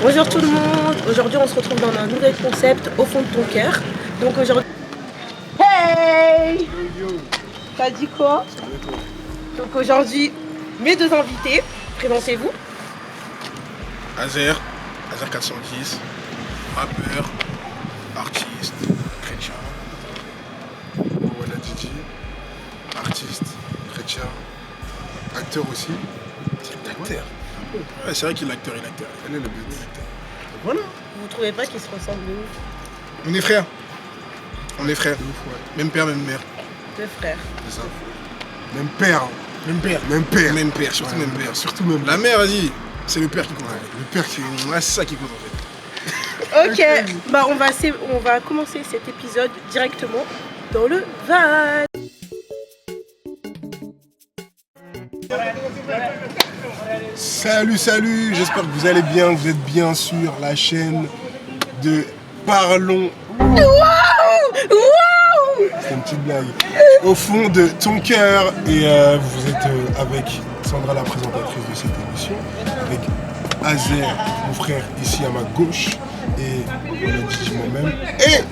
Bonjour tout le monde, aujourd'hui on se retrouve dans un nouvel concept au fond de ton cœur. Donc aujourd'hui... Hey! T'as dit quoi? Donc aujourd'hui, mes deux invités, présentez-vous. Azer 410, rappeur, artiste, chrétien. Wana Didi, artiste, chrétien, acteur aussi. Acteur. Ouais, c'est vrai qu'il est acteur, il est acteur. Elle est le but. Voilà. Vous trouvez pas qu'ils se ressemblent de ouf? On est frères. On est frères. Même père, même mère. Deux frères. C'est ça. Même père. Même père. Même père. Même père, surtout Ouais, même père. Surtout même. La mère, vas-y, c'est le père qui compte. Le père qui. Ouais, c'est ça qui compte en fait. Ok, bah on va commencer cet épisode directement dans le van. Salut, j'espère que vous allez bien, que vous êtes bien sur la chaîne de Parlons. C'est une petite blague. Au fond de ton cœur. Et vous êtes avec Sandra, la présentatrice de cette émission, avec Azer, mon frère, ici à ma gauche, et Didi moi-même, et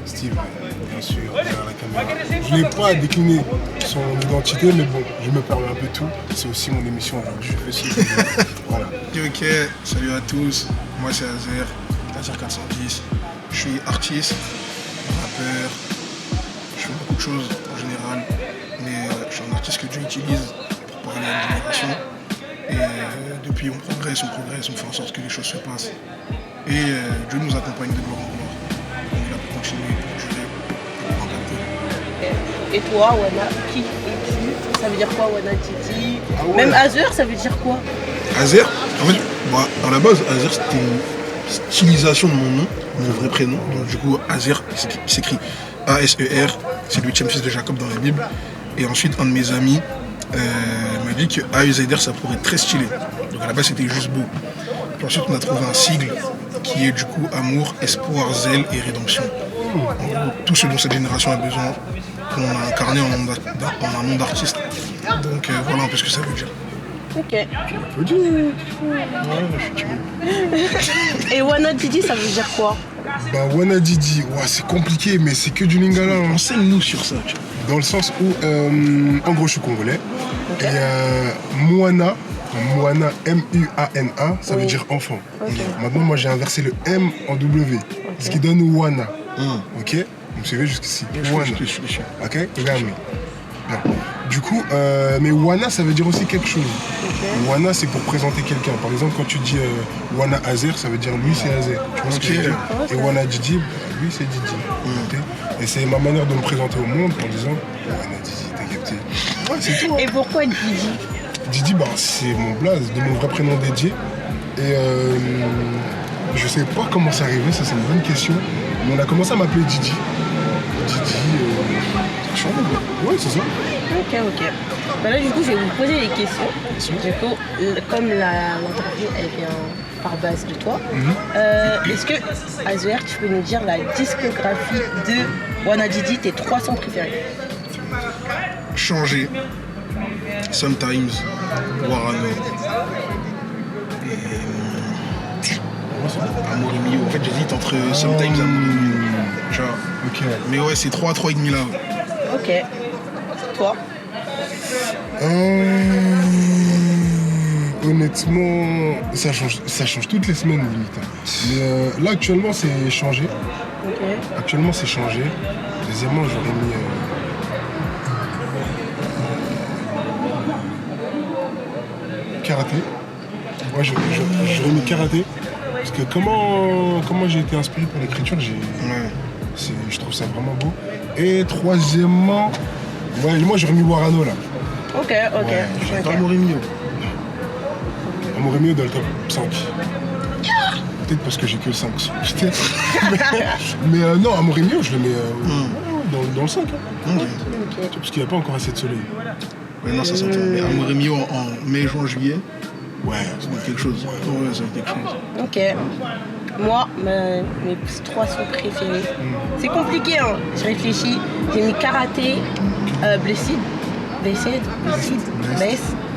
Steve, bien sûr, derrière la caméra. Je n'ai pas décliné son identité, mais bon, je me permets un peu tout. C'est aussi mon émission, alors je fais ce que je veux. Voilà. Ok, salut à tous. Moi c'est Azer 410. Je suis artiste, rappeur. Je fais beaucoup de choses en général, mais je suis un artiste que Dieu utilise pour parler à une génération. Et depuis, on progresse, on fait en sorte que les choses se passent. Et Dieu nous accompagne de gloire en gloire. On est là pour continuer, pour durer, et pour impacter. Et toi, Wana, qui es-tu? Ça veut dire quoi, Wana Didi? Ah ouais. Même Azer, ça veut dire quoi? Azer, en fait, à la base, Azer c'était une stylisation de mon nom, mon vrai prénom. Donc du coup, Azer, il s'écrit A-S-E-R, c'est le 8e fils de Jacob dans la Bible. Et ensuite, un de mes amis m'a dit que A-U-Z-R, ça pourrait être très stylé. Donc à la base, c'était juste beau. Puis ensuite, on a trouvé un sigle qui est du coup amour, espoir, zèle et rédemption. En gros, tout ce dont cette génération a besoin, qu'on a incarné en un nom d'artiste. Donc voilà un peu ce que ça veut dire. Ok. Ouais, je suis timide. Et Wana Didi, ça veut dire quoi? Bah, Wana Didi, ouais, c'est compliqué, mais c'est que du lingala. Hein. Enseigne-nous sur ça. Tu vois. Dans le sens où, en gros, je suis congolais. Okay. Et Moana, M-U-A-N-A, ça veut dire enfant. Okay. Maintenant, moi, j'ai inversé le M en W, ce qui donne Wana. Ok? Vous me suivez jusqu'ici? Wana. Je suis. Ok? Regarde-moi. Bien. Du coup, mais Wana, ça veut dire aussi quelque chose. Okay. Wana, c'est pour présenter quelqu'un. Par exemple, quand tu dis Wana Azer, ça veut dire lui, c'est Azer. Tu vois ce que je veux dire? Okay. Et Wana Didi, lui, c'est Didi. Okay? Et c'est ma manière de me présenter au monde en disant Wana Didi, t'as capté? Ouais, c'est tout. Hein. Et pourquoi Didi? Didi, bah, c'est mon blaze, de mon vrai prénom dédié. Et je sais pas comment c'est arrivé, ça c'est une bonne question. Mais on a commencé à m'appeler Didi. Ouais, c'est ça. Ok. Bah là, du coup, je vais vous poser des questions. Du coup, comme l'interview, elle vient par base de toi, est-ce que, Azer, tu peux nous dire la discographie de Wana Didi, tes 3 sons préférés? Changer. Sometimes. Warano. Et. Amour et Mio. En fait, j'hésite entre Sometimes et Amour et Mio. Tu vois. Ok. Mais ouais, c'est 3,5 là. Ok. Toi? Honnêtement, ça change toutes les semaines limite. Mais là actuellement c'est changé. Ok. Actuellement c'est changé. Deuxièmement j'aurais mis karaté. Ouais, j'aurais mis karaté. Parce que comment j'ai été inspiré pour l'écriture, je trouve ça vraiment beau. Et troisièmement, ouais, moi j'aurais mis Warano là. Ok. J'attends Amour et Mio. Amour et Mio dans le top 5. Peut-être parce que j'ai que 5. mais non, Amour et Mio, je le mets dans le 5. Hein. Ok. Parce qu'il n'y a pas encore assez de soleil. Ouais, non, ça s'entend. Mais Amour et Mio en mai, juin, juillet, Ouais, ça va être quelque chose. Ouais, ça va être quelque chose. Ok. Moi, mes 3 sons préférés. C'est compliqué, hein. Je réfléchis. J'ai mis karaté, Blessed,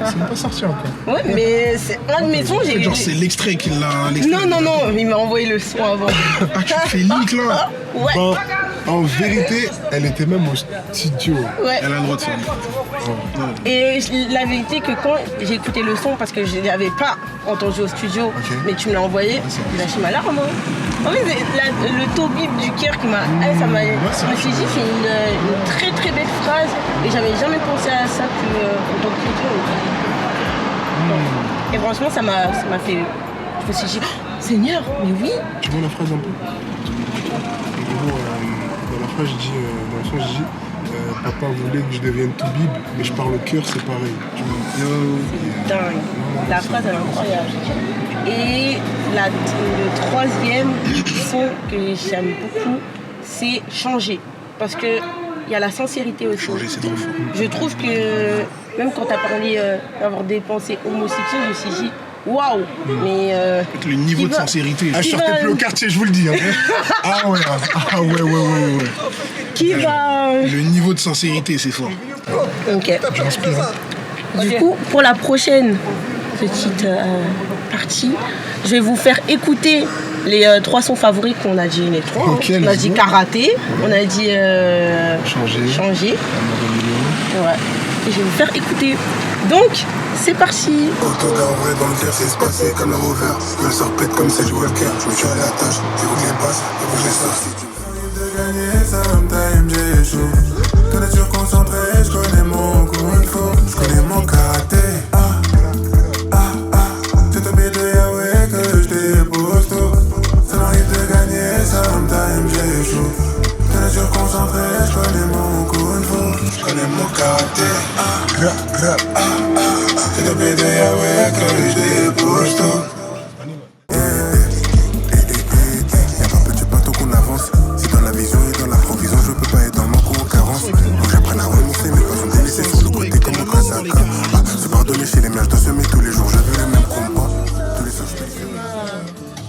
C'est pas sorti encore. Ouais, mais c'est un de mes sons, j'ai... Genre, c'est l'extrait qu'il a. Non, il m'a envoyé le son avant. Ah, tu fais leak là. Ouais. Ben, en vérité, elle était même au studio. Ouais. Elle a le droit de faire leak. Et la vérité que quand j'ai écouté le son, parce que je l'avais pas entendu au studio, Ok. mais tu me l'as envoyé, j'ai lâché ma larme. Hein. En fait, le taux bip du cœur qui m'a... ça m'a... Je me suis dit, c'est une très très belle phrase et j'avais jamais pensé à ça en tant que chrétien. Et franchement, ça m'a fait... Je me suis dit, oh, Seigneur, mais oui. Tu vois la phrase un peu? En gros, dans la phrase, dans le son, je dis papa voulait que je devienne tout bib, mais je parle au cœur, c'est pareil. Tu vois. C'est dingue. La phrase, elle est incroyable. Et le troisième son que j'aime beaucoup, c'est Changer. Parce qu'il y a la sincérité aussi. Changer, c'est trop fort. Je trouve que, même quand tu as parlé d'avoir des pensées homosexuelles, je me suis dit, waouh, mais... Le niveau de sincérité. Ah, je sortais plus au quartier, je vous le dis. Hein. Ah ouais. Qui va... Le niveau de sincérité, c'est fort. Ok. J'inspire. Du coup, pour la prochaine petite partie, je vais vous faire écouter les 3 sons favoris qu'on a dit les 3. Ok, on a let's dit go. karaté, on a dit changer. Ouais. Et je vais vous faire écouter. Donc, c'est parti. Autogar vrai dans le cœur, c'est se passer comme un rover. Je le sors pète comme Sage Walker. Je me suis à la tâche, j'écoute les passes, et vous je sors si tu veux. De gagner, sometime j'ai échoué. De nature concentrée, je connais mon kung fu. Je connais mon karaté. C'est au pied de Yahweh que je dépose tout. Ça m'arrive de gagner, sometime j'ai échoué. De nature concentrée, je connais mon kung fu. Je connais mon karaté. C'est au pied de Yahweh que je débouche tout. Y'a pas petit bateau qu'on avance. C'est dans la vision et dans la provision. Je peux pas être dans mon coup en carence. Faut que j'apprenne à renoncer, mais pas sont délaissés sur le côté comme un Kasaka. Se pardonner chez les miens, je dois semer tous les jours. Je veux le même combat. Tous les soirs, je fais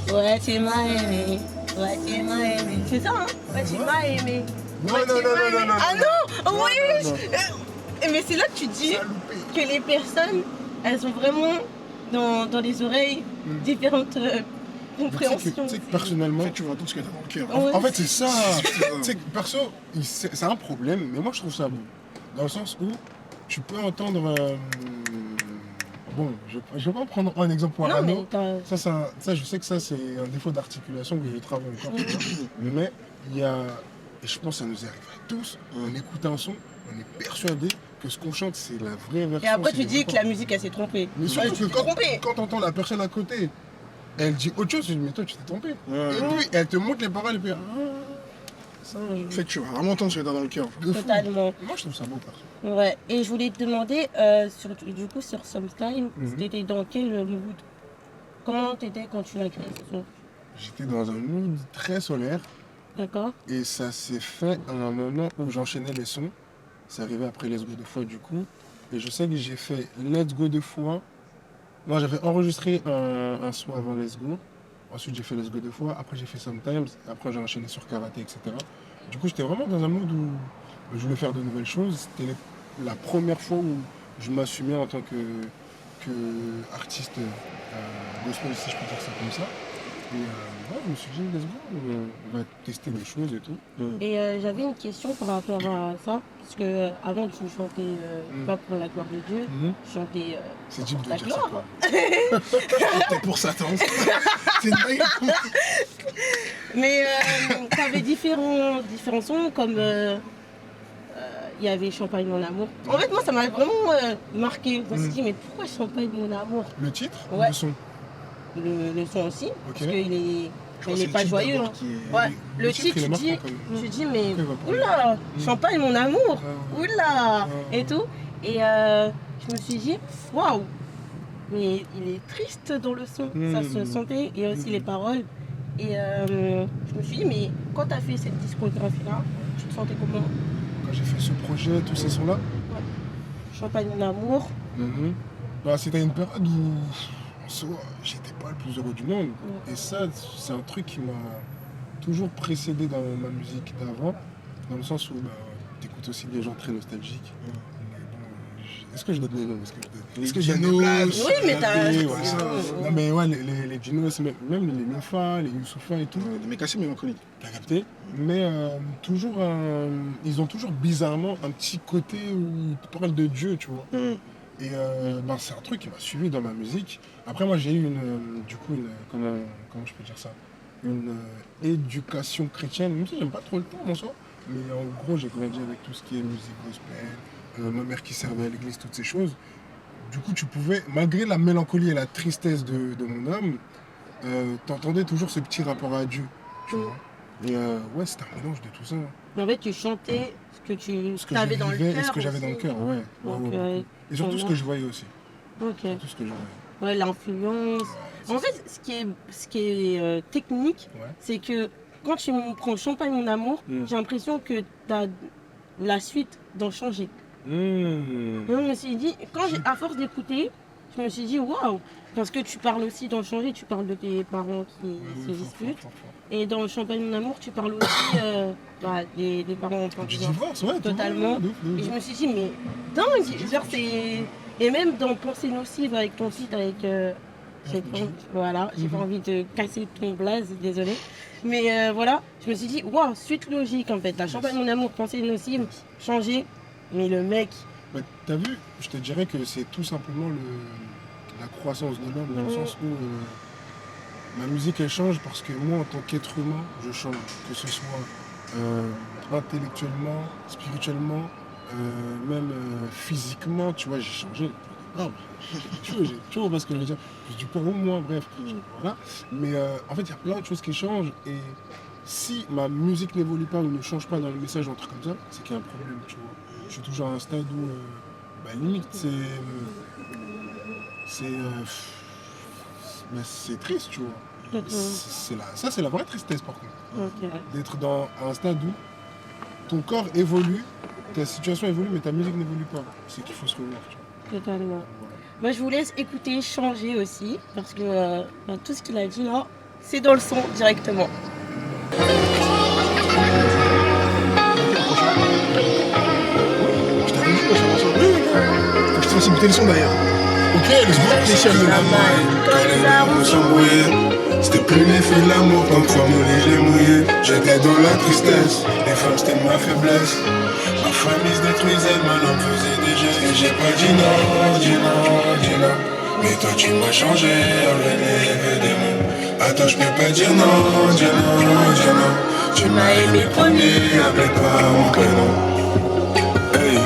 les Ouais, tu m'as aimé. Ouais, tu m'as aimé. C'est ça, hein? Ouais, tu m'as aimé. Non. Ah non, oui. Mais c'est là que tu dis que les personnes, elles ont vraiment dans les oreilles différentes compréhensions. Tu sais que personnellement, Tu vois tout ce que t'as dans le cœur. Ouais. en fait, c'est ça. Tu sais que perso, c'est un problème, mais moi je trouve ça bon. Dans le sens où tu peux entendre. Bon, je vais pas prendre un exemple pour Non, Arnaud. mais Ça, je sais que ça, c'est un défaut d'articulation que je travaille encore. Mais il y a. Et je pense que ça nous arrive à tous. On écoute un son, on est persuadé que ce qu'on chante, c'est la vraie version. Et après, c'est tu les dis que accords. la musique, elle s'est trompée. Mais Ouais, surtout tu que t'es trompé. quand t'entends la personne à côté, elle dit autre chose, tu dis mais toi tu t'es trompé. Ouais. Et puis elle te montre les paroles et puis ça, En fait, tu vas vraiment entendre ce que t'as dans le cœur. de fou. Totalement. Moi je trouve ça beau perso. Ouais. Et je voulais te demander, du coup, sur Sometime, t'étais dans quel mood? Comment t'étais quand tu l'as créé ce son? J'étais dans un mood très solaire D'accord? et ça s'est fait à un moment où j'enchaînais les sons. C'est arrivé après Let's Go 2 fois du coup. Et je sais que j'ai fait Let's Go 2 fois. Moi j'avais enregistré un son avant Let's Go. Ensuite j'ai fait Let's Go 2 fois. Après j'ai fait Sometimes. Après j'ai enchaîné sur Karaté, etc. Du coup j'étais vraiment dans un mood où je voulais faire de nouvelles choses. C'était la première fois où je m'assumais en tant que artiste gospel, si je peux dire ça comme ça. Et ouais, je me suis dit, let's go, on va tester des choses et tout. Et j'avais une question par rapport à ça, parce que avant tu chantais pas pour la gloire de Dieu, tu chantais C'est deep pour de ta dire ça, gloire. quoi. T'es pour Satan. C'est une dingue. Mais tu avais différents sons, comme il y avait Champagne mon amour. En fait, moi ça m'a vraiment marqué. Je me suis dit, mais pourquoi Champagne mon amour? Le titre ou Ouais. le son? Le son aussi, parce qu'il est, Je crois il que est c'est pas le titre joyeux. d'abord Hein. qui est- Ouais, le titre, il est tu marquant dis, quand même. tu dis, mais Après, il va pas oula, Champagne mon amour, Ouais. oula, Ouais. et tout. Et je me suis dit, waouh, mais il est triste dans le son, ça se sentait, et aussi les paroles. Et je me suis dit, mais quand tu as fait cette discographie-là, tu te sentais comment? Quand j'ai fait ce projet, tous ces sons-là, Champagne mon amour. bah, c'était une période où en soi, j'étais pas le plus heureux du monde. Et ça, c'est un truc qui m'a toujours précédé dans ma musique d'avant, dans le sens où bah, t'écoutes aussi des gens très nostalgiques. Mais bon, Est-ce que je donne les noms? Est-ce que Les je donne des Dinos. places? Oui, mais t'as. Ouais, ça. Non, mais ouais, les Dinos, même les Mifa, les Youssoufa et tout. Les mecs assez mélancoliques. T'as capté? Mais toujours, ils ont toujours bizarrement un petit côté où ils parlent de Dieu, tu vois. Et c'est un truc qui m'a suivi dans ma musique. Après, moi, j'ai eu comment je peux dire ça? Une éducation chrétienne, même si j'aime pas trop le terme en soi. Mais en gros, j'ai grandi avec tout ce qui est musique gospel, ma mère qui servait à l'église, toutes ces choses. Du coup, tu pouvais, malgré la mélancolie et la tristesse de mon âme, t'entendais toujours ce petit rapport à Dieu, tu vois. Et ouais, c'était un mélange de tout ça. En fait, tu chantais ce que avais dans le vivais cœur. et ce que j'avais dans le cœur, ouais. Donc, Et surtout ce que je voyais aussi. Ok. Surtout ce que je voyais. Ouais, l'influence. En fait, ce qui est technique, Ouais. c'est que quand tu prends Champagne mon amour, j'ai l'impression que tu as la suite d'en changer. Je me suis dit, à force d'écouter, je me suis dit waouh, parce que tu parles aussi dans Changer, tu parles de tes parents qui se disputent. Fort. Et dans Champagne mon amour, tu parles aussi des parents en tant Du que divorce, ouais. totalement. De ouf. Et je me suis dit, mais dingue, genre c'est. Et même dans Pensée nocive avec ton site, avec. J'ai pas envie de casser ton blaze, désolé. Mais voilà, je me suis dit, waouh, suite logique en fait. La Champagne mon amour, Pensée nocive, changer. Mais le mec. Bah, t'as vu, je te dirais que c'est tout simplement la croissance de l'homme, dans le sens où ma musique elle change parce que moi en tant qu'être humain, je change. Que ce soit intellectuellement, spirituellement, même physiquement, tu vois, j'ai changé. Tu vois parce que je veux dire, j'ai du poids au moins, bref, voilà. Mais en fait, il y a plein de choses qui changent et si ma musique n'évolue pas ou ne change pas dans le message, un truc comme ça, c'est qu'il y a un problème, tu vois. Je suis toujours à un stade où, limite, c'est triste, tu vois. Ça, c'est la vraie tristesse, par contre. D'être dans un stade où ton corps évolue, ta situation évolue, mais ta musique n'évolue pas. C'est qu'il faut se revoir, tu vois. Totalement. Voilà. Moi, je vous laisse écouter Changer aussi, parce que tout ce qu'il a dit là, c'est dans le son directement. Je t'avais dit quoi, faut que je te fasse écouter le son d'ailleurs. Ok, les spécial de la maille, Quand les larmes sont mouillées, c'était plus l'effet de l'amour comme 3 mots légers mouillés. J'étais dans la tristesse, les femmes c'était ma faiblesse. Ma famille se détruisait, ma langue faisait des gestes. Et j'ai pas dit non. Mais toi tu m'as changé, enlevé les démons. Attends, je peux pas dire non. Tu m'as aimé premier, appelé pas mon prénom. Hey,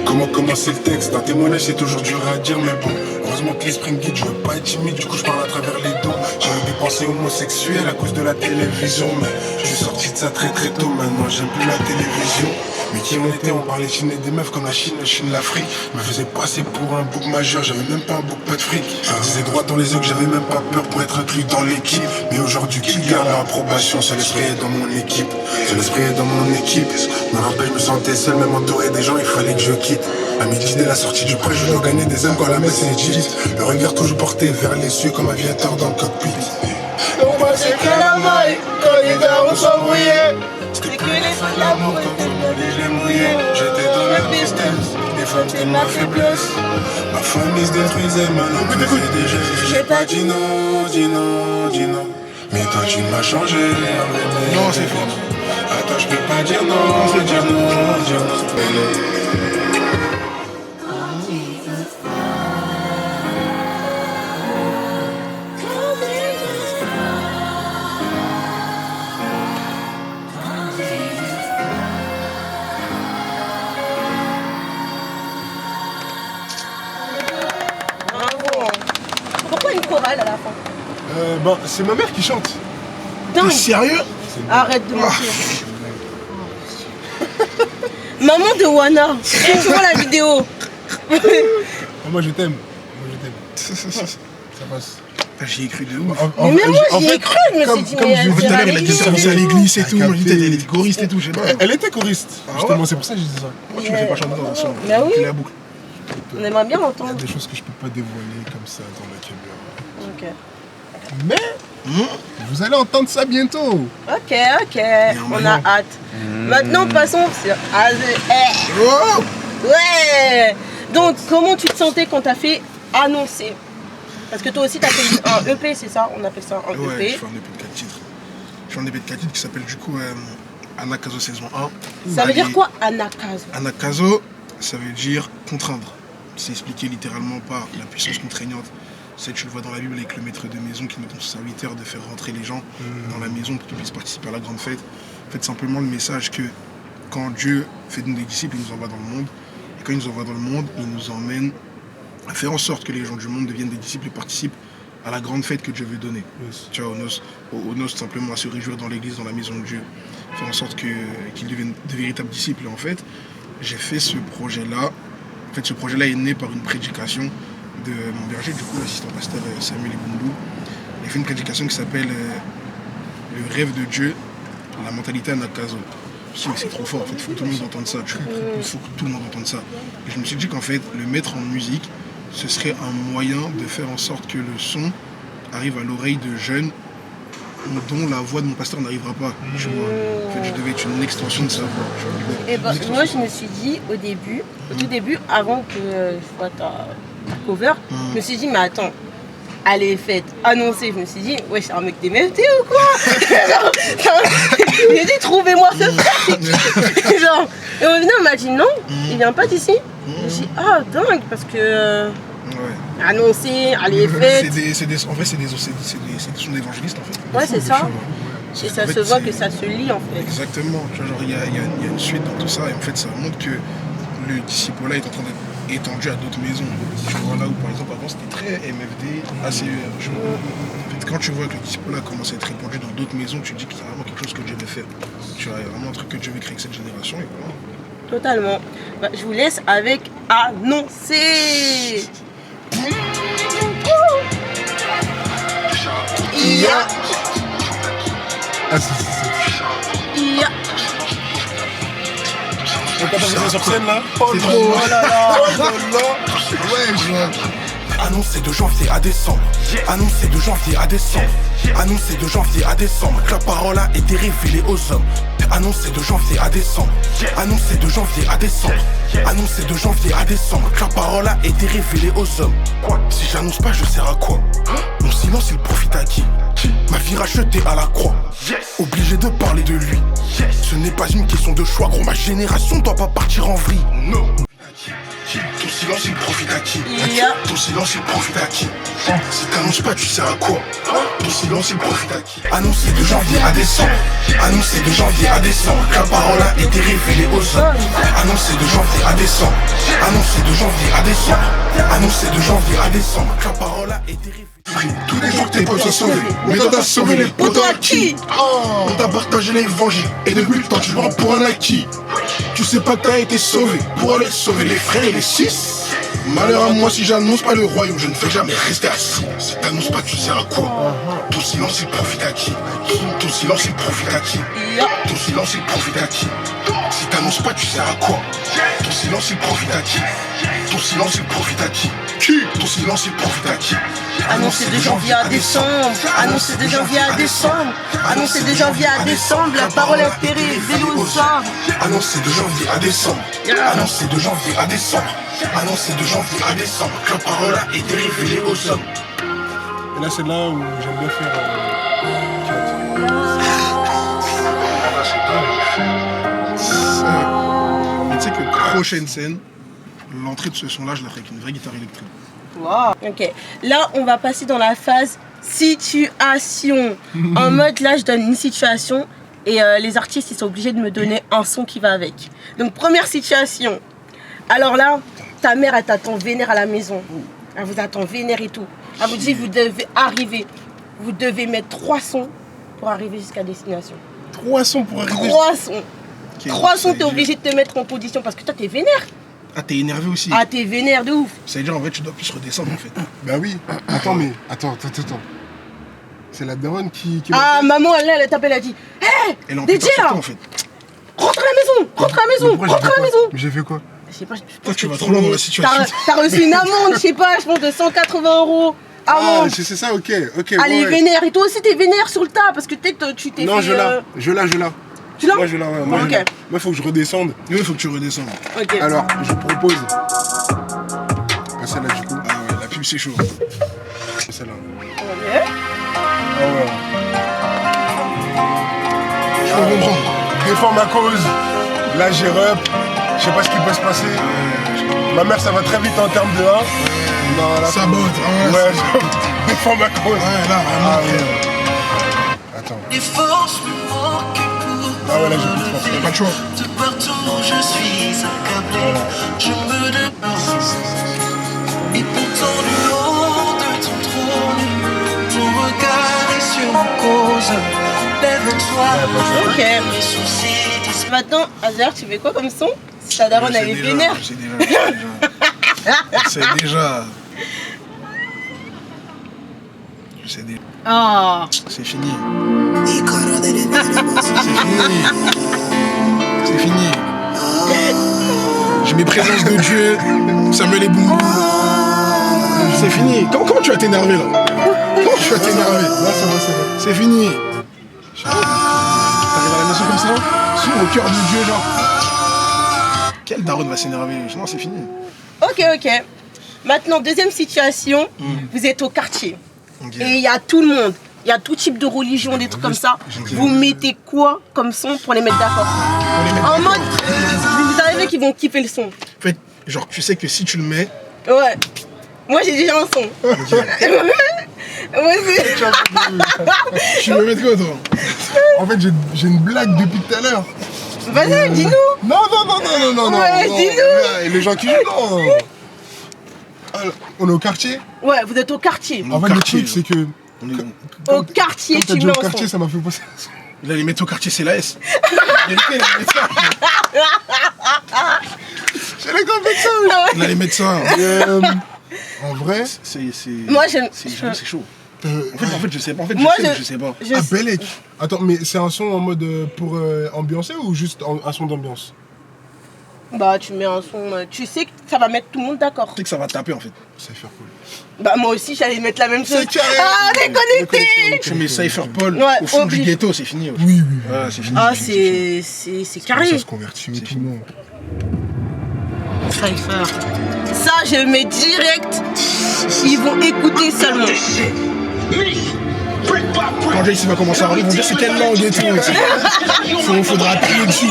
comment commencer le texte? Dans témoignage c'est toujours dur à dire mais bon. Heureusement que l'esprit me guide, je veux pas être timide, du coup je parle à travers les dos. J'ai eu des pensées homosexuelles à cause de la télévision. Mais je suis sorti de ça très tôt, maintenant j'aime plus la télévision. Mais qui on était, on parlait Chine et des meufs comme la Chine l'Afrique. Me faisait passer pour un bouc majeur, j'avais même pas un bouc, pas de fric. Je disais droit dans les yeux que j'avais même pas peur pour être inclus dans l'équipe. Mais aujourd'hui qui garde leur approbation, seul l'esprit est dans mon équipe. Me rappelle, je me sentais seul, même entouré des gens, il fallait que je quitte. À midi dès la sortie du prêt, je dois gagner des âmes quand la messe est dite. Le regard toujours porté vers les cieux comme aviateur dans le cockpit. On passait que la maille, quand les darons s'embrouillaient. C'était que les feux de l'amour quand tout le monde les mouillé. J'étais dans la tristesse, les femmes c'était ma faiblesse. Ma famille se détruisait, ma langue faisait des gestes. J'ai pas dit non. Mais toi tu m'as changé. Non, c'est faux. Attends, je peux pas dire non. Bravo. Pourquoi une chorale à la fin? C'est ma mère qui chante. Dingue. T'es sérieux? Arrête de mentir. Maman de Wana. Et tu vois la vidéo. Moi je t'aime. Ça passe. J'y ai cru de ouf. Mais même moi j'y ai cru, je me suis dit, mais elle En fait, tout à l'heure, il a dit service à l'église et tout. T'as Moi, je disais, capté. elle était choriste et tout, je sais pas. Elle était choriste, justement, c'est pour ça que je dis ça. Pourquoi tu me fais pas chanter dans un son? Bah oui. La boucle. On aimerait bien Il y a l'entendre. des choses que je peux pas dévoiler comme ça dans la caméra. Ok. Mais vous allez entendre ça bientôt. Ok. On a hâte. Maintenant passons sur AZR. Oh! Ouais. Donc, comment tu te sentais quand t'as fait annoncer? Parce que toi aussi, t'as fait un EP, c'est ça? On appelle ça un Ouais, EP. je fais un EP de 4 titres. Je fais un EP de 4 titres qui s'appelle du coup Anakazo saison 1. Ça veut dire quoi, Anakazo? Anakazo, ça veut dire contraindre. C'est expliqué littéralement par la puissance contraignante. C'est que tu le vois dans la Bible avec le maître de maison qui demande à son serviteur de faire rentrer les gens dans la maison pour qu'ils puissent participer à la grande fête. En fait, simplement le message que quand Dieu fait de nous des disciples, il nous envoie dans le monde. Et quand il nous envoie dans le monde, il nous emmène à faire en sorte que les gens du monde deviennent des disciples et participent à la grande fête que Dieu veut donner. Yes. Tu vois, aux noces, simplement à se réjouir dans l'église, dans la maison de Dieu. Faire en sorte qu'ils deviennent de véritables disciples. Et en fait, j'ai fait ce projet-là. En fait, ce projet-là est né par une prédication de mon berger, du coup, l'assistant pasteur Samuel Ebundu. Il a fait une prédication qui s'appelle Le rêve de Dieu, la mentalité Anakazo. Je me suis dit, mais c'est trop fort, en fait, il faut que tout le monde entende ça. Il faut que tout le monde entende ça. Et je me suis dit qu'en fait, le mettre en musique, ce serait un moyen de faire en sorte que le son arrive à l'oreille de jeunes dont la voix de mon pasteur n'arrivera pas. Tu vois. En fait, je devais être une extension de sa voix. Tu vois. Et ben, moi, je me suis dit au début, au tout début, avant que je vois ta cover, je me suis dit, mais attends, elle est faite, annoncée. Je me suis dit, ouais, c'est un mec d'MFT ou quoi? J'ai dit, trouvez-moi ce frère. Genre, et au final, on m'a dit, non, il vient pas d'ici. Je me suis dit, ah, dingue, parce que Ouais. annoncée, elle est faite. En fait, c'est des sons d'évangélistes, en fait. Ouais, c'est ça. C'est- Et ça en fait, se voit c'est- que ça se lit en fait. Exactement. Tu vois, genre, il y a une suite dans tout ça. Et en fait, ça montre que le disciple-là est en train d'être étendu à d'autres maisons. Tu vois, là où, par exemple, avant, c'était très MFD, ACER. Tu vois. En fait, quand tu vois que le disciple-là commence à être répandu dans d'autres maisons, tu te dis qu'il y a vraiment quelque chose que Dieu veut faire. Tu vois, il y a vraiment un truc que Dieu veut créer avec cette génération. Et voilà. Totalement. Bah, je vous laisse avec annoncer. Ya, Ah, c'est. ya. On peut passer sur scène là? C'est trop. Oh là là. Ouais, je vois. Annoncé de janvier à décembre. Annoncé de janvier à décembre. Annoncé de janvier à décembre. Que la parole a été révélée aux hommes. Annoncé de janvier à décembre. Annoncé de janvier à décembre. Annoncé de janvier à décembre. Que la parole a été révélée aux hommes. Si j'annonce pas, je sers à quoi? Mon silence, il profite à qui? Ma vie rachetée à la croix. Obligé de parler de lui. Ce n'est pas une question de choix, gros. Ma génération doit pas partir en vrille. Non. Ton silence, il profite à qui? Ya. Ton silence, il profite à qui? Si t'annonces pas, tu sers à quoi? Ton silence, il profite à qui? Annoncé de janvier à décembre. Annoncé de janvier à décembre. Que la parole a été révélée aux hommes. Annoncé de janvier à décembre. Annoncé de janvier à décembre. Annoncé de janvier à décembre. Que la parole a été révélée. Tous les jours tes potes sont sauvés. Mais toi t'as sauvé les potos à qui? On t'a partagé l'évangile. Et depuis le temps tu vends pour un acquis. Tu sais pas que t'as été sauvé pour aller sauver les frères et les six. Malheur à moi si j'annonce pas le royaume, je ne fais jamais rester assis. Si t'annonces pas, tu sers à quoi? Ton silence il profite à qui? Ton silence il profite à qui? Ya. Ton silence il profite à qui? Si t'annonces pas, tu sers à quoi? Ton silence il profite à qui? Ton silence il profite à qui? Ton silence il profite à qui? Annoncé de janvier à décembre. Annoncé de janvier à décembre. Annoncé de janvier à décembre. La parole a été révélée aux hommes. Annoncé de janvier à décembre. Annoncé de janvier à décembre. Annoncé de janvier à décembre. Que la parole a été révélée aux hommes. Et là, c'est là où j'aime bien faire. Mais tu sais que prochaine scène, l'entrée de ce son-là, je la ferai avec une vraie guitare électrique. Wow. Ok, là on va passer dans la phase situation. En mode là je donne une situation et les artistes ils sont obligés de me donner un son qui va avec. Donc première situation. Alors là, ta mère elle t'attend vénère à la maison. Elle vous attend vénère et tout. Elle vous dit vous devez arriver. Vous devez mettre 3 sons pour arriver jusqu'à destination. 3 sons pour arriver. 3 sons. Ok, 3 ça sons veut t'es dire- obligé de te mettre en position parce que toi t'es vénère. Ah, t'es énervé aussi. Ah t'es vénère de ouf. Ça veut dire en vrai, tu dois plus redescendre en fait. Bah oui. Attends. C'est la daronne qui Ah maman elle t'appelle elle a dit hé Elle est en DJ pétard sur là toi en fait. rentre à la maison, rentre à la maison, Pourquoi j'ai rentre fait à la quoi? maison. Mais j'ai fait quoi? Je sais pas, Toi, tu vas trop loin dans la situation. T'as reçu une amende, je sais pas, je pense de 180 €. Ah, Amende. c'est ça, ok. Allez, ouais. vénère. Et toi aussi, t'es vénère sur le tas parce que tu t'es Non, fait. je l'ai. Tu l'as? Moi, je l'ai. Ouais. Moi, Ok. Moi, faut que je redescende. Oui, il faut que tu redescendes. Ok. Alors, je propose c'est chaud. C'est celle-là. Ok. Ah ouais. Je peux comprendre. Défends ma cause. Là, j'ai rep. Je sais pas ce qui peut se passer. Ma mère, ça va très vite en termes de 1. Non, là. Ça botte. Ouais, défends ma cause. Ouais, là, Ah vraiment. ouais. Attends. Ah ouais, là, j'ai plus de force. Pas de choix. De partout je suis accablé, je me demande. Et pourtant du haut de ton trône, ton regard est sur mon cause. Lève-toi, Ok. mes soucis disparaissent. Maintenant, Azer, tu fais quoi comme son? Si ta daronne, elle est vénère. Je sais déjà. Je sais déjà. Ah. C'est fini. C'est fini. J'ai mes présences de Dieu. Samuel et Boumou. C'est fini. Comment tu vas t'énerver là? Comment tu vas t'énerver? Là, ça va, c'est vrai. C'est fini. T'arrives à la maison comme ça? Au cœur du Dieu, genre. Quelle daronne va s'énerver? Non, c'est fini. Ok. Maintenant, deuxième situation. Vous êtes au quartier. Ok. Et il y a tout le monde. Il y a tout type de religion, des trucs comme ça. Vous mettez quoi comme son pour les mettre d'accord? En mode, vous arrivez qu'ils vont kiffer le son. En fait, genre, tu sais que si tu le mets, Ouais. Moi, j'ai déjà un son. Moi aussi. tu veux mettre quoi, toi? En fait, j'ai une blague depuis tout à l'heure. Vas-y, dis-nous. Non. Ouais, non. dis-nous. Et les gens qui jouent, non. Alors, on est au quartier. Ouais, vous êtes au quartier. En fait, le truc, c'est que. On est... Au quartier, Quand t'as tu dit mets au un quartier, son. ça m'a fait penser. Là, les mettre au quartier, c'est la S. Il les mettre ça. J'allais comme ça. Il allait mettre ça. En vrai, C'est Moi, j'aime. c'est chaud. En fait, je sais pas. En fait, Moi, je sais pas. je- à Bellec. Attends, mais c'est un son en mode pour ambiancer ou juste un son d'ambiance? Bah, tu mets un son. Tu sais que ça va mettre tout le monde d'accord. Tu sais que ça va taper, en fait. Cypher Paul. Bah, moi aussi, j'allais mettre la même chose. C'est carré. Ah, déconnecté. Tu mets Cypher Paul Ouais, au fond du obligé. ghetto, c'est fini. Oui. Ouais, c'est fini. Ah, fini. c'est Comment carré. ça se convertit tout le monde. Cypher. Ça, je le mets direct. Ils vont écouter seulement. Quand Jace va commencer à arriver, ils vont dire c'est quelle langue et tout. Faudra appuyer dessus.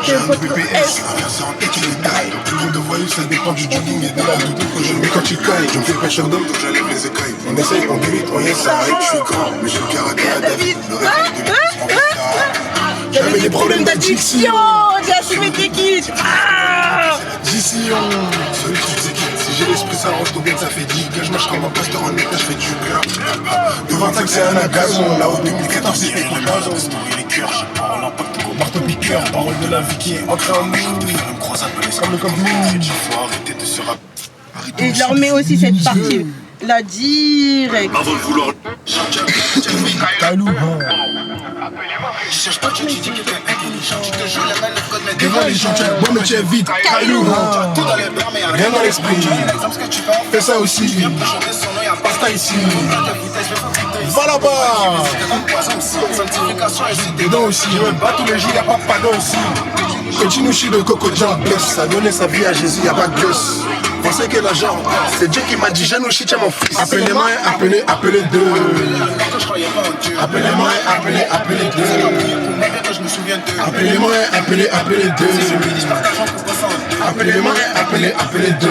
J'ai un BPS, inversé en tête, il me taille. Tout le monde de voyous, ça dépend du jogging et de la doudou que je mets quand tu cailles. Je me fais pas cher d'homme, donc j'enlève les écailles. On essaye, on débite, on y ça arrive, je suis grand. Mais j'ai le caractère à David. Le reste de l'Église, J'avais des problèmes d'addiction. J'ai assumé tes kits. Ah. Diction. Celui qui faisait qui? Si j'ai l'esprit, ça range, bien ça fait 10 que je marche comme un pasteur en état, je fais du cœur. De 25, c'est un agazon. Là, au 2014, c'était une gazon. Les cœurs, j'ai pas l'impact qu'au marteau piqueur. Parole de la vie qui est ancrée en nous. Comme le camping. Il faut arrêter de se rappeler. Et je leur mets aussi cette partie. La direct. Avant de vouloir. Kalou, Je cherche pas, tu dis que t'es intelligent. Je te joue la main, le code, mais Devant les gens, tu es bon, mais tu es vite. Kailou. tout dans les bras, mais Rien dans l'esprit. exemple, ce que tu fais, Fais ça aussi. chanter son nom, y'a pas Pasta ici. va là-bas. Sanctification et c'est Dedans aussi. Je me bats tous les jours, y'a pas de pardon ici. Continue chez le Coco Jump. Ça a donné sa vie à Jésus, y'a pas de gosse. Pensez que l'argent, c'est Dieu qui m'a dit, jeune aussi, tiens mon fils. Appelez-moi, appelez deux. je croyais pas en Dieu. Appelez-moi, appelez deux. Je me souviens de Appelez-moi, appelez deux. Appelez-moi, appelez deux.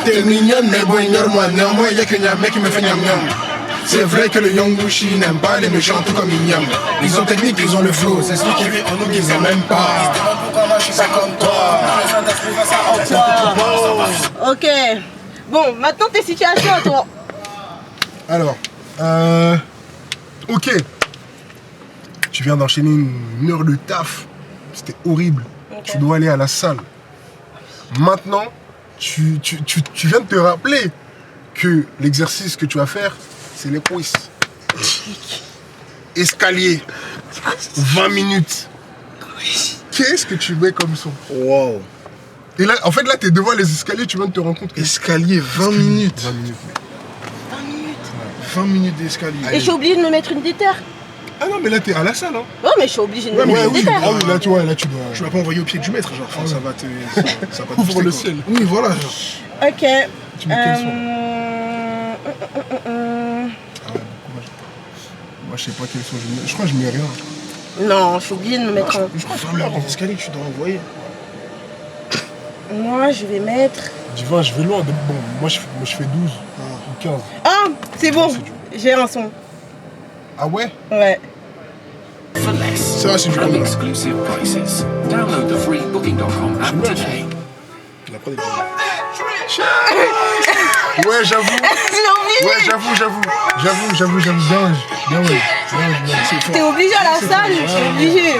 T'es mignonne, mais bon, ignore-moi. Néanmoins, y'a qu'un mec qui me fait niam niam. C'est vrai que le Young Bushi n'aime pas les méchants tout comme Ignam. Ils ont technique, ils ont le flow. C'est celui qui rit en nous qu'ils aiment même pas. pourquoi moi je suis pas comme toi. Ok. Bon, maintenant tes situations à toi. Alors, ok. Tu viens d'enchaîner une heure de taf. C'était horrible. Ok. Tu dois aller à la salle. Maintenant, tu viens de te rappeler que l'exercice que tu vas faire, c'est les cuisses. Escalier. 20 minutes. Qu'est-ce que tu mets comme son? Wow. Et là, en fait, là, t'es devant les escaliers, tu viens de te rendre compte que... Escalier, 20 minutes. 20 minutes, mec. 20 minutes d'escalier. Et j'ai oublié de me mettre une déterre. Ah non, mais là, t'es à la salle, hein. Ouais, mais je suis obligée de Ouais, me mais mettre oui, des terres. Ah oui, là, tu vois, là, tu dois. Tu vas pas envoyer au pied du maître, genre, enfin, ça va te. Ça va te Ouvre booster, le quoi. ciel. Oui, voilà, genre. Ok. Tu mets quel son Moi, je sais pas quel son je mets. Je crois que je mets rien. Non, je suis obligée de me mettre un. Je crois que c'est un meilleur escalier que tu dois envoyer. Moi, je vais mettre. Divin, je vais loin. Bon, moi, je fais 12 ou 15. Ah, c'est bon. J'ai un son. Ah ouais? Ouais. For less Ça va, c'est du and coup. exclusive prices, download the free Booking.com app today. Il a pas des Ouais, j'avoue. J'ai oublié. Ouais, j'avoue. Bien, ouais. C'est fort. T'es obligé à la salle, je suis obligée.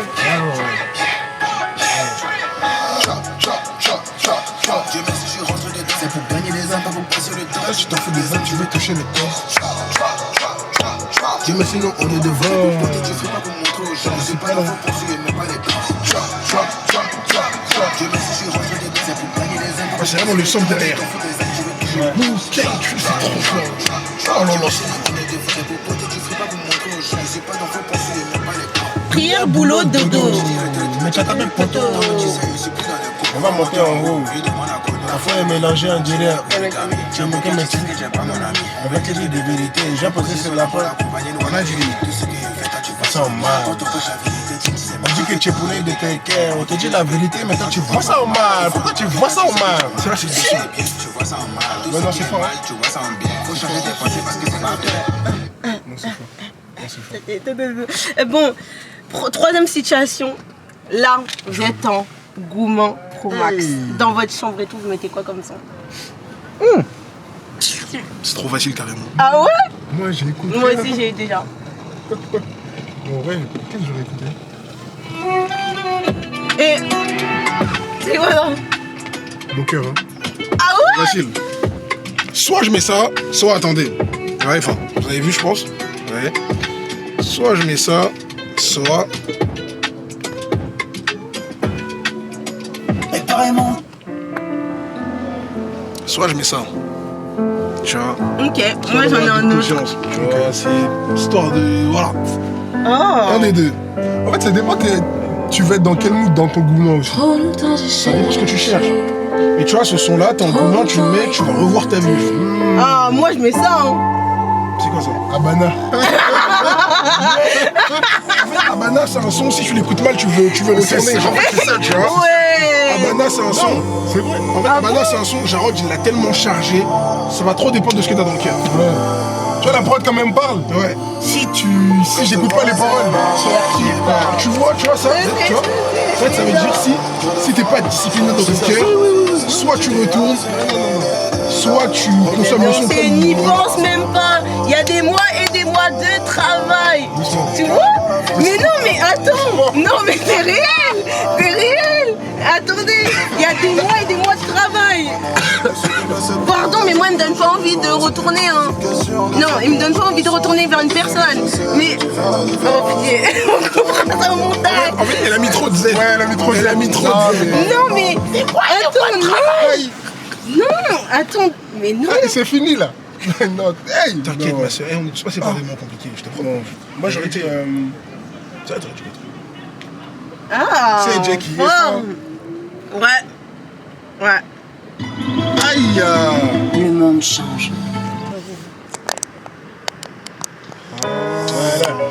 Dieu merci, je rentre dedans. C'est pour gagner les âmes, pas pour passer le temps. Là, tu t'en fous des âmes, tu veux toucher le temps. Dieu merci, non, on est devant. Tu fais pas pour montrer aux gens. Je suis pas là pour poursuivre, mais pas les plans. Dieu merci, je rentre dedans. C'est pour gagner les âmes. C'est vraiment le son derrière. Nous, Kate, tu fais trop fort. Oh là là, On est devant. C'est pour porter du fric, pas pour montrer aux gens. Je suis pas là pour poursuivre, mais pas les plans. Prière, boulot, dodo. Mais tu as quand même poteau. On va monter en haut. La fois, elle mélangeait un délire. Tu es moqué, mais tu avec les de vérité. J'ai posé sur la porte. On a dit, ça en mal. On dit que tu es poulet de quelqu'un. On te dit la vérité, mais toi tu vois ça en mal. Pourquoi tu vois ça en mal? c'est là, c'est du son. Non, non, c'est fort. Non, c'est fort. Bon, troisième situation. Là, vous êtes en Gourmand Pro Max. Dans votre chambre et tout, vous mettez quoi comme son? C'est trop facile, carrément. Ah ouais? Moi, j'ai écouté. Moi aussi, j'ai eu déjà. Bon, ouais, qu'est-ce que j'aurais écouté? Et. C'est quoi là? Mon cœur, hein. Ah ouais? Facile. Soit je mets ça, soit attendez. Ouais, enfin, vous avez vu, je pense. Ouais. Soit je mets ça, soit. Et pareillement. Soit je mets ça. Tu vois. Ok, moi j'en ai un autre. Confiance. Tu vois, c'est histoire de. Voilà. Oh. Un des deux. En fait, ça dépend. Tu vas être dans quel mood dans ton gourmand aussi. Ça dépend ce que tu cherches. Mais tu vois, ce son-là, t'es en gourmand, tu le mets, tu vas revoir ta vie. Ah, moi je mets ça, hein. C'est quoi ça? Habana. En fait, Habana, c'est un son, si tu l'écoutes mal, tu veux retourner. En fait, c'est ça, tu vois. Ouais. Habana, c'est un son. C'est vrai. En fait, Habana, c'est un son, Jarod, il l'a tellement chargé, ça va trop dépendre de ce que t'as dans le cœur. Ouais. Tu vois, la prod quand même parle. Ouais. Si j'écoute pas les paroles. Tu vois ça, tu vois. En fait, ça veut dire si t'es pas discipliné dans ton cœur, soit tu retournes, soit tu consommes le son C'est n'y pense même pas. Il y a des mois et des mois de travail. Tu vois? Mais non, mais attends. Non, mais c'est réel. C'est réel. Attendez, il y a des mois et des mois de travail. Pardon, mais moi, il me donne pas envie de retourner. Hein. Non, il me donne pas envie de retourner vers une personne. Mais. Oh, pitié. On fera ça au montage. En fait, elle a mis trop de Z. Ouais, elle a mis trop de Z. Elle a mis trop de Z. Non, mais. Attends, non. Non, attends. Mais non. Ah, c'est fini là. Non, hey. T'inquiète, Non. ma soeur, on est passé par des moments compliqués, je te promets. Non. Moi, j'aurais été. Ça, t'aurais dû mettre. Ah. C'est Jackie. fort. Ouais. Ouais. Aïe. Le monde change.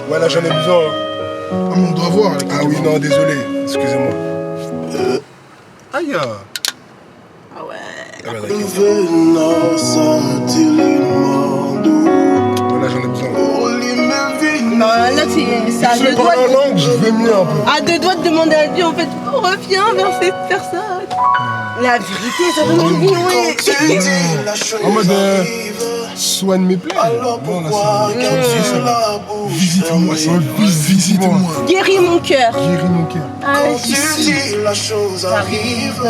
Voilà, j'en ai besoin. Ah, mais on doit voir. Ah oui, non, désolé. Excusez-moi. Aïe. Ah ouais. Venant sentilement doux. Voilà, j'en ai besoin. Non, là, c'est à Je deux vais doigts. parler en langue, je vais mieux un peu. À deux doigts de demander à Dieu, en fait, reviens vers cette personne. La vérité, ça donne envie, ouais. En mode soigne mes plaies. Bon, là, c'est Visite-moi, visite-moi. Guéris mon cœur. guéris mon cœur. Ah, Tu dis la chose arrive.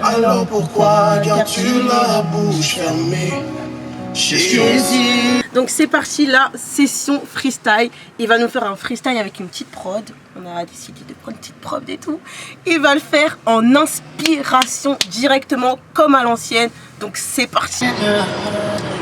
Alors pourquoi gardes-tu la bouche fermée? Jésus. Donc c'est parti là, session freestyle. Il va nous faire un freestyle avec une petite prod, on a décidé de prendre une petite preuve et tout. Il va le faire en inspiration directement comme à l'ancienne. Donc c'est parti.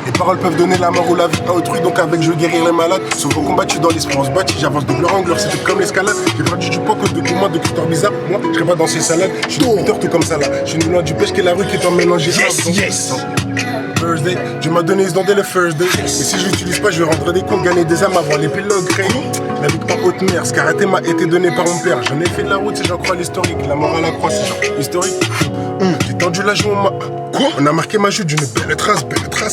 Les paroles peuvent donner la mort ou la vie à autrui, donc avec je veux guérir les malades. Souvent combattu dans l'esprit, on se bâtit, j'avance de gloire en gloire, c'était comme l'escalade. J'ai perdu du poids cause de commandes de culteurs bizarres. Moi, je serais pas dans ces salades, je suis Peter tout comme ça là. Je suis loin du pêche qui est la rue qui est en mélange. Yes. Thursday, Dieu m'a donné dans le first day. Et si je l'utilise pas, je vais rendre des comptes, gagner des âmes avant l'épilogue. La vie par haute mer, ce karaté m'a été donné par mon père. J'en ai fait de la route si j'en crois l'historique. La mort à la croix, c'est genre historique. J'ai tendu la joue, on a marqué ma joue d'une belle trace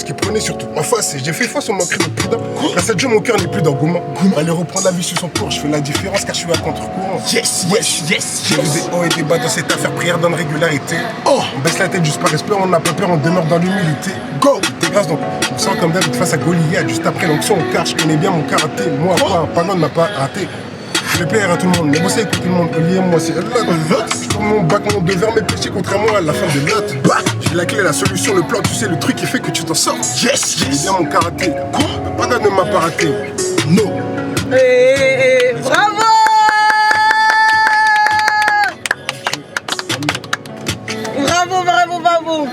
qui prenait surtout en face. Et j'ai fait face au manquer de prudent. Grâce à Dieu, mon cœur n'est plus d'engouement. Allez reprendre la vie sur son cours, je fais la différence car je suis à contre-courant. Yes. J'ai eu des hauts et des bas dans cette affaire, prière dans la régularité. On baisse la tête juste par respect, on n'a pas peur, on demeure dans l'humilité. Go. T'es grâce donc, on me sent comme David face à Goliath. Juste après l'onction, on car je connais bien mon karaté. Moi, un panon ne m'a pas raté. Je vais plaire à tout le monde, mais bosser avec tout le monde, liez-moi, c'est là. Je tourne mon bac, mon devers, mes péchés contrairement à la fin de l'autre. J'ai la clé, la solution, le plan, tu sais, le truc qui fait que tu t'en sors. Yes. J'ai bien mon karaté. Quoi? Pas ne m'a pas raté. Non. Bravo. Bravo.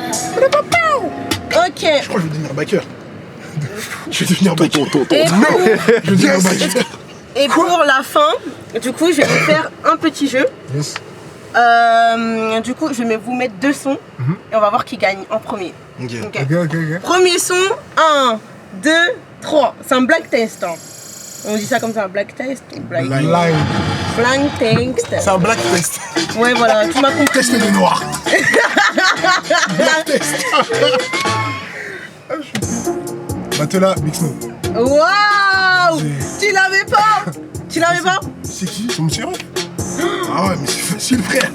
Ok. Je crois que je vais devenir backer. Je vais devenir backer. Je vais devenir backer. Et pour la fin, du coup, je vais vous faire un petit jeu. Yes. Du coup, je vais vous mettre 2 sons et on va voir qui gagne en premier. Ok. Premier son, 1, 2, 3. C'est un black test. Hein. On dit ça comme ça, un black test ou black Live. Blank test. C'est un black test. Ouais, voilà, tu m'as compris. Tester les noirs. Black test. Matela, Big Snow. Waouh! Tu l'avais pas? C'est qui? C'est mon tireur. Ah ouais, mais c'est facile, frère.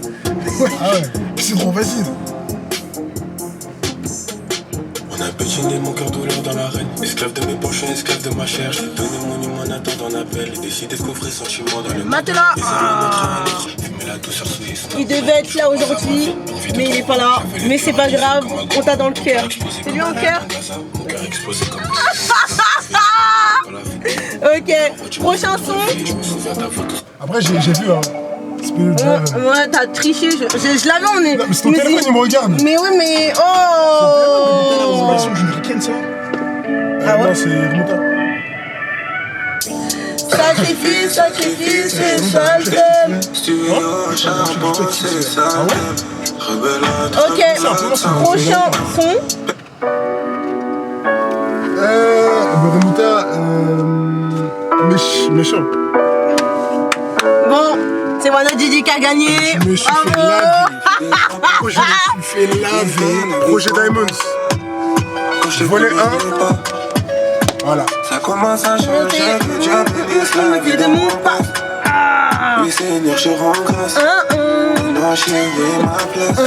Ouais. Ah ouais. C'est trop facile. On a pétiné mon cœur douleur dans l'arène. Esclave de mes poches, esclave de ma chair. J'ai donné mon humain en attendant l'appel. Et décidé de coffrer sentiment dans le Matelas. la douceur suisse. Il devait être là aujourd'hui, mais il est pas là. Mais c'est pas grave, on t'a dans le cœur. C'est lui en cœur? Mon cœur explosé comme Ok, prochain son. Après, j'ai vu un Spirit Driven. Ouais, t'as triché, je l'avais en est. Non, mais c'est ton téléphone, il me regarde. Mais oui, mais C'est oh! l'action d'une ricaine, ça. Ah ouais? Non, c'est Remonta. Sacrifice, c'est ça. Ok, prochain son. Remonta, méchant. Bon, c'est Wano Didi qui a gagné. Je me suis fait laver. Je me suis fait laver. Projet Diamonds. Je volais un. Voilà. Ça commence à changer. Tu as pris la vie de mon pas. Oui, Seigneur, je rends grâce. Non, chérie, ma place.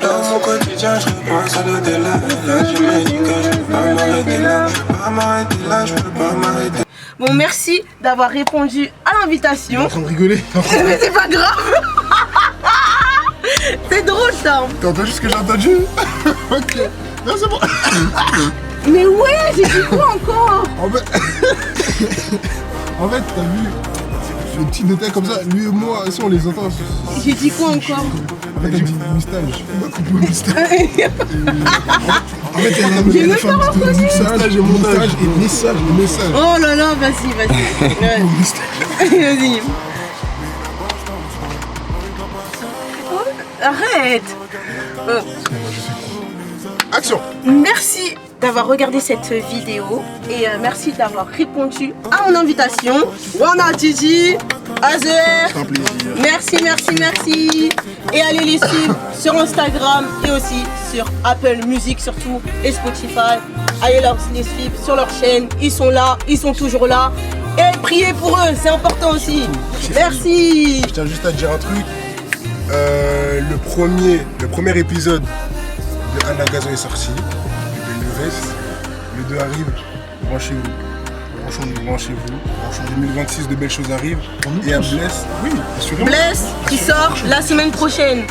Dans mon quotidien, je repense à l'au-delà. Là, je me dis que je peux pas m'arrêter là. Je peux pas m'arrêter là, je peux pas m'arrêter. Bon, merci d'avoir répondu à Il est l'invitation. en train de rigoler. Mais c'est pas grave. C'est drôle ça. T'as entendu ce que j'ai entendu? Ok. Non, c'est bon. Mais ouais, j'ai dit quoi encore? En fait, t'as vu le petit détail comme ça, lui et moi, si on les entend. J'ai dit quoi encore? En fait, elle dit moustache. On m'a coupé le moustache. En fait, elle a J'ai même pas reconnu. moustache et montage et message. Oh là là, vas-y. Ouais. Vas-y. Oh, arrête. Action. Merci d'avoir regardé cette vidéo et merci d'avoir répondu à mon invitation. Wana Didi, Azer. C'est un plaisir. Merci. Et allez les suivre sur Instagram et aussi sur Apple Music surtout et Spotify. Allez les suivre sur leur chaîne. Ils sont là, ils sont toujours là. Et priez pour eux, c'est important aussi. Merci. Je tiens juste à te dire un truc. Le premier épisode de Anna Gazon est sorti. Le 2 arrive. Branchez-vous. En 2026, de belles choses arrivent. Et à Bless, oui, assurément. Bless qui sort la semaine prochaine.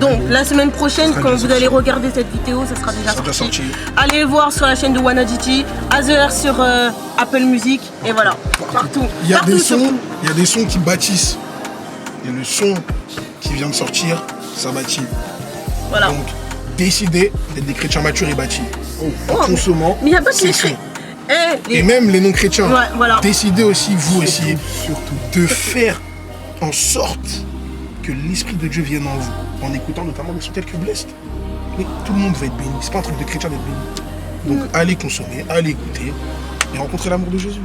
Donc la semaine prochaine, quand vous allez regarder cette vidéo, ça sera déjà sorti. Allez voir sur la chaîne de Wanna GT, Azer sur Apple Music, et voilà, partout. Il y a des sons qui bâtissent. Et le son qui vient de sortir, ça bâtit. Voilà. Donc, décidez d'être des chrétiens matures et bâtis. En consommant mais il n'y a pas ces de sons. Et même les non-chrétiens, ouais, voilà. décidez aussi, vous aussi, de faire en sorte que l'Esprit de Dieu vienne en vous, en écoutant notamment des sons tels que Blessed. Mais tout le monde va être béni, c'est pas un truc de chrétien d'être béni. Donc allez consommer, allez écouter et rencontrer l'amour de Jésus.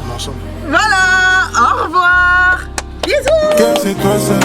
On est ensemble. Voilà, au revoir, bisous. Que c'est toi seul.